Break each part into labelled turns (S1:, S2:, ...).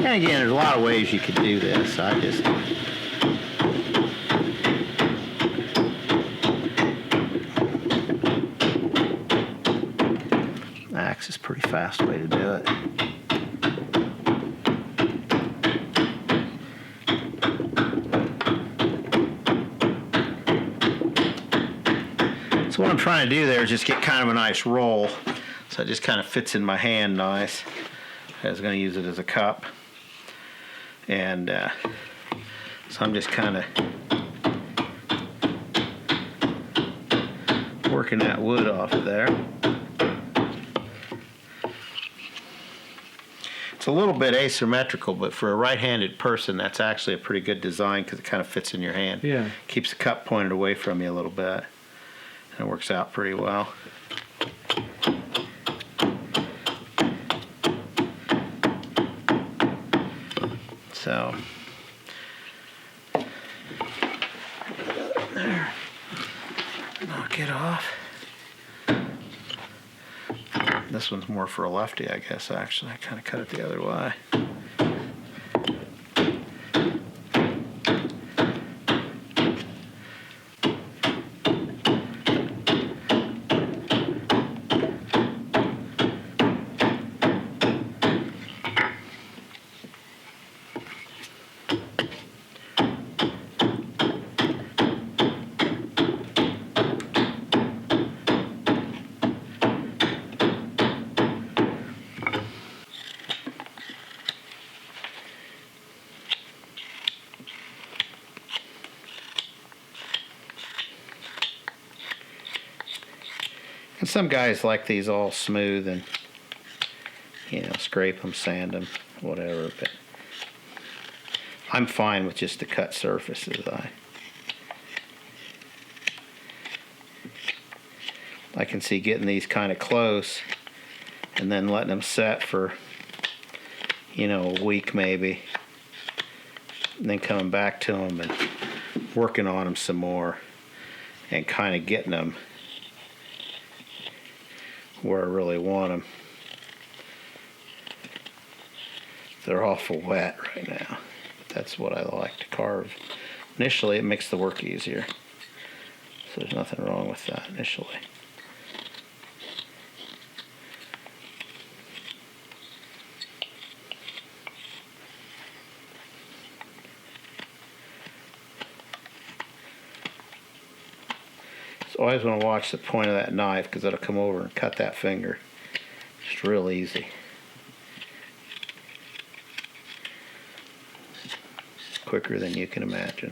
S1: And again, there's a lot of ways you could do this. I just... Axe is a pretty fast way to do it. So what I'm trying to do there is just get kind of a nice roll. So it just kind of fits in my hand nice. I was going to use it as a cup. And so I'm just kind of working that wood off of there. It's a little bit asymmetrical, but for a right-handed person, that's actually a pretty good design because it kind of fits in your hand.
S2: Yeah.
S1: Keeps the cup pointed away from you a little bit. And it works out pretty well. So, there. Knock it off. This one's more for a lefty, I guess, actually. I kind of cut it the other way. And some guys like these all smooth and, you know, scrape them, sand them, whatever. But I'm fine with just the cut surfaces. I can see getting these kind of close and then letting them set for, you know, a week maybe. And then coming back to them and working on them some more and kind of getting them where I really want them. They're awful wet right now. That's what I like to carve. Initially, it makes the work easier. So there's nothing wrong with that initially. So always want to watch the point of that knife because it'll come over and cut that finger. Just real easy. Quicker than you can imagine.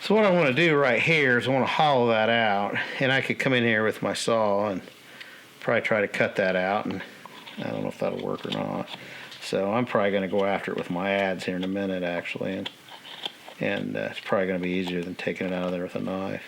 S1: So what I want to do right here is I want to hollow that out, and I could come in here with my saw and probably try to cut that out, and I don't know if that'll work or not. So I'm probably going to go after it with my adze here in a minute, actually, and it's probably going to be easier than taking it out of there with a knife.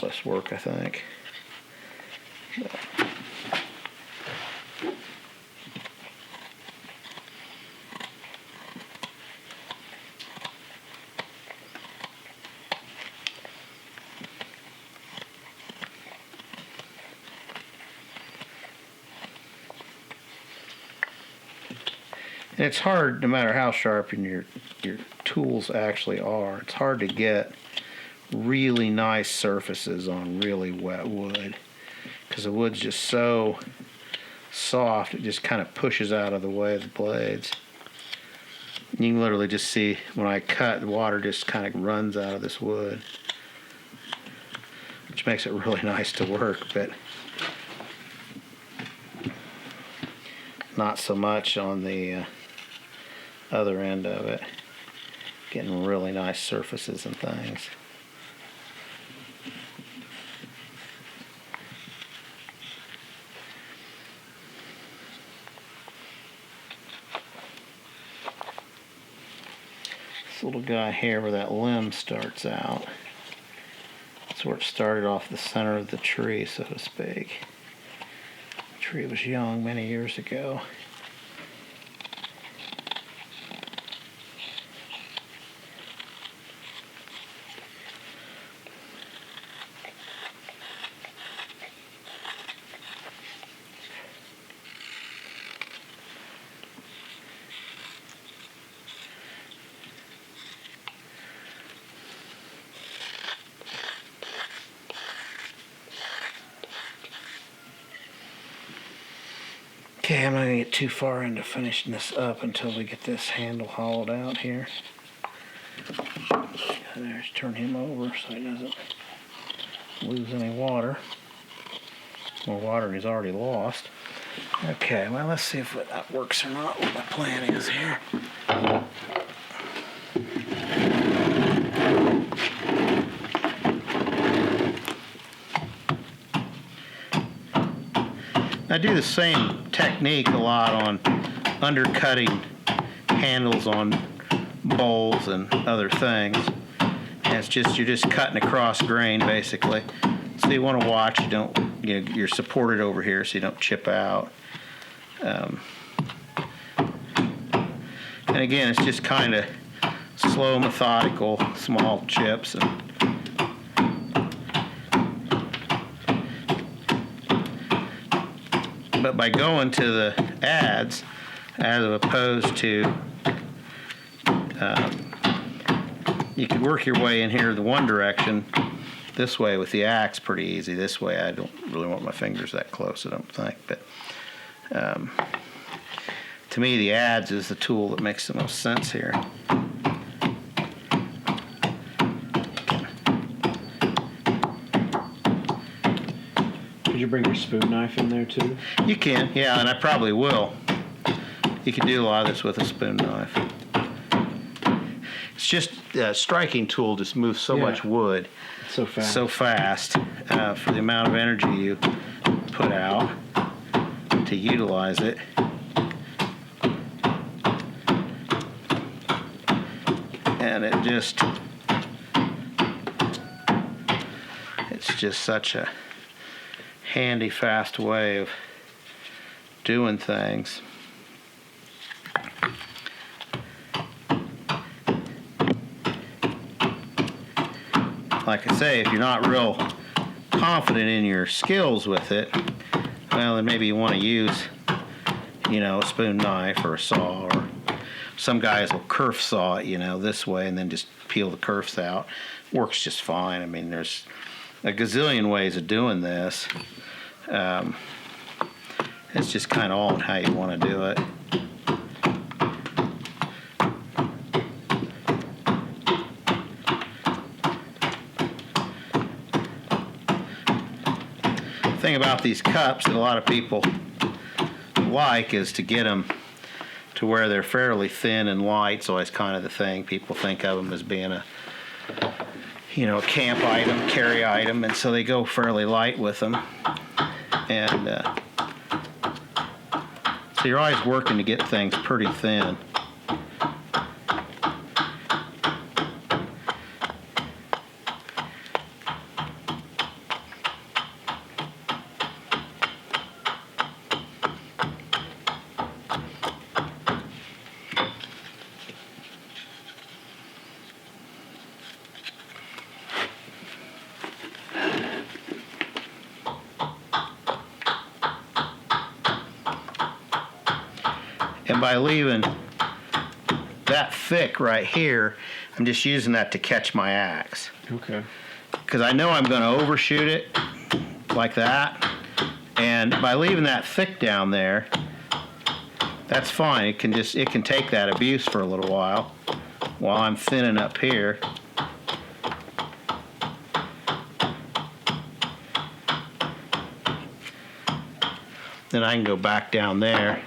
S1: Less work, I think. But and it's hard, no matter how sharp your tools actually are, it's hard to get really nice surfaces on really wet wood because the wood's just so soft, it just kind of pushes out of the way of the blades. You can literally just see when I cut, the water just kind of runs out of this wood, which makes it really nice to work, but not so much on the other end of it. Getting really nice surfaces and things. This little guy here where that limb starts out. That's where it started off the center of the tree, so to speak. The tree was young many years ago. Okay, I'm not going to get too far into finishing this up until we get this handle hollowed out here. There's turn him over so he doesn't lose any water. More water than he's already lost. Okay, well, let's see if that works or not, what my plan is here. I do the same technique a lot on undercutting handles on bowls and other things. And it's just, you're just cutting across grain basically. So you want to watch, you're supported over here so you don't chip out. And again, it's just kind of slow, methodical, small chips. But by going to the adze, as opposed to, you can work your way in here the one direction, this way with the axe pretty easy. This way I don't really want my fingers that close, I don't think. But to me, the adze is the tool that makes the most sense here.
S2: Could you bring your spoon knife in there too?
S1: You can, yeah, and I probably will. You can do a lot of this with a spoon knife. It's just a striking tool, just moves so much wood
S2: so fast.
S1: So fast for the amount of energy you put out to utilize it. And it's just such a handy, fast way of doing things. Like I say, if you're not real confident in your skills with it, well, then maybe you want to use, a spoon knife or a saw, or some guys will kerf saw it, this way, and then just peel the kerfs out. Works just fine. I mean, there's a gazillion ways of doing this. It's just kind of all on how you want to do it. The thing about these cups that a lot of people like is to get them to where they're fairly thin and light. It's always kind of the thing. People think of them as being a camp item, carry item, and so they go fairly light with them. And so you're always working to get things pretty thin. And by leaving that thick right here, I'm just using that to catch my axe.
S2: Okay.
S1: Because I know I'm going to overshoot it like that. And by leaving that thick down there, that's fine. It can take that abuse for a little while I'm thinning up here. Then I can go back down there.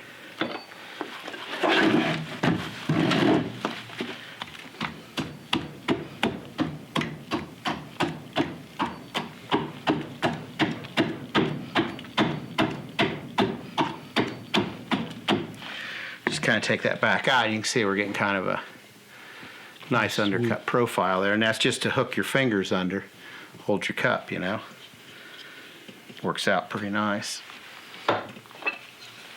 S1: Just kind of take that back out. You can see we're getting kind of a Nice undercut profile there, and that's just to hook your fingers under, hold your cup, you know. Works out pretty nice.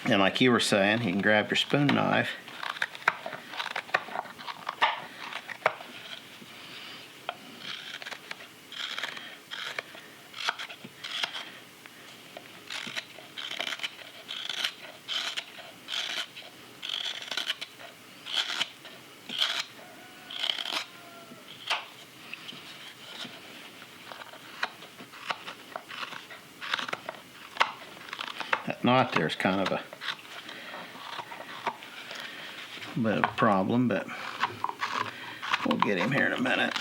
S1: And like you were saying, you can grab your spoon knife. That knot there is kind of a bit of a problem, but we'll get him here in a minute.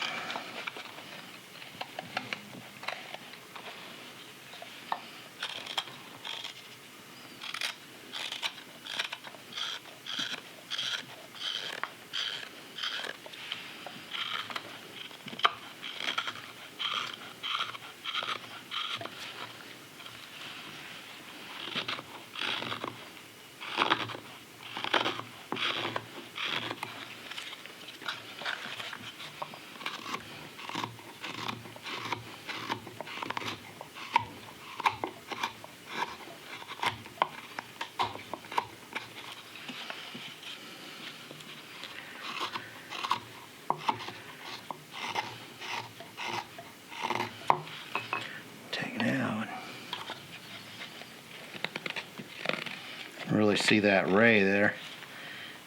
S1: Really see that ray there,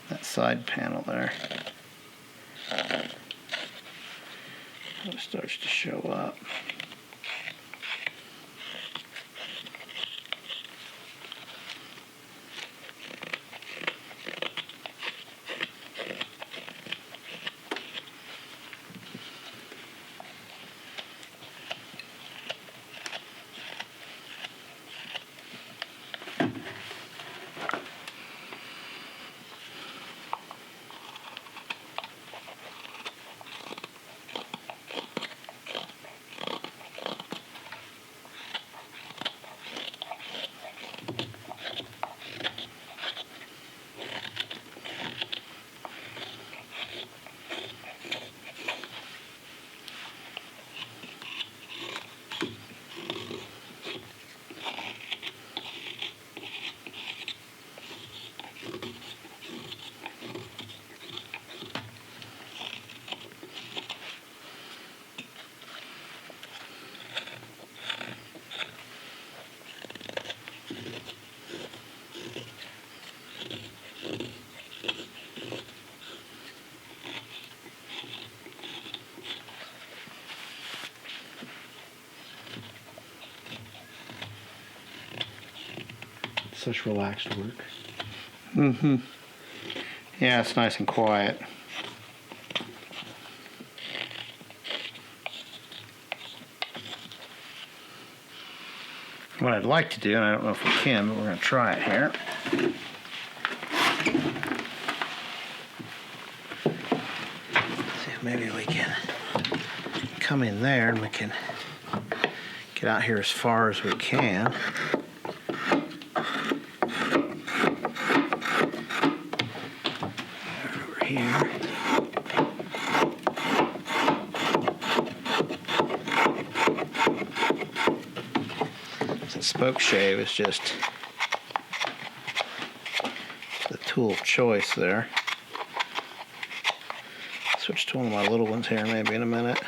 S1: that side panel there. It starts to show up.
S2: Such relaxed work.
S1: Mm-hmm. Yeah, it's nice and quiet. What I'd like to do, and I don't know if we can, but we're going to try it here. See if maybe we can come in there and we can get out here as far as we can. Over here. The spoke shave is just the tool of choice there. Switch to one of my little ones here maybe in a minute.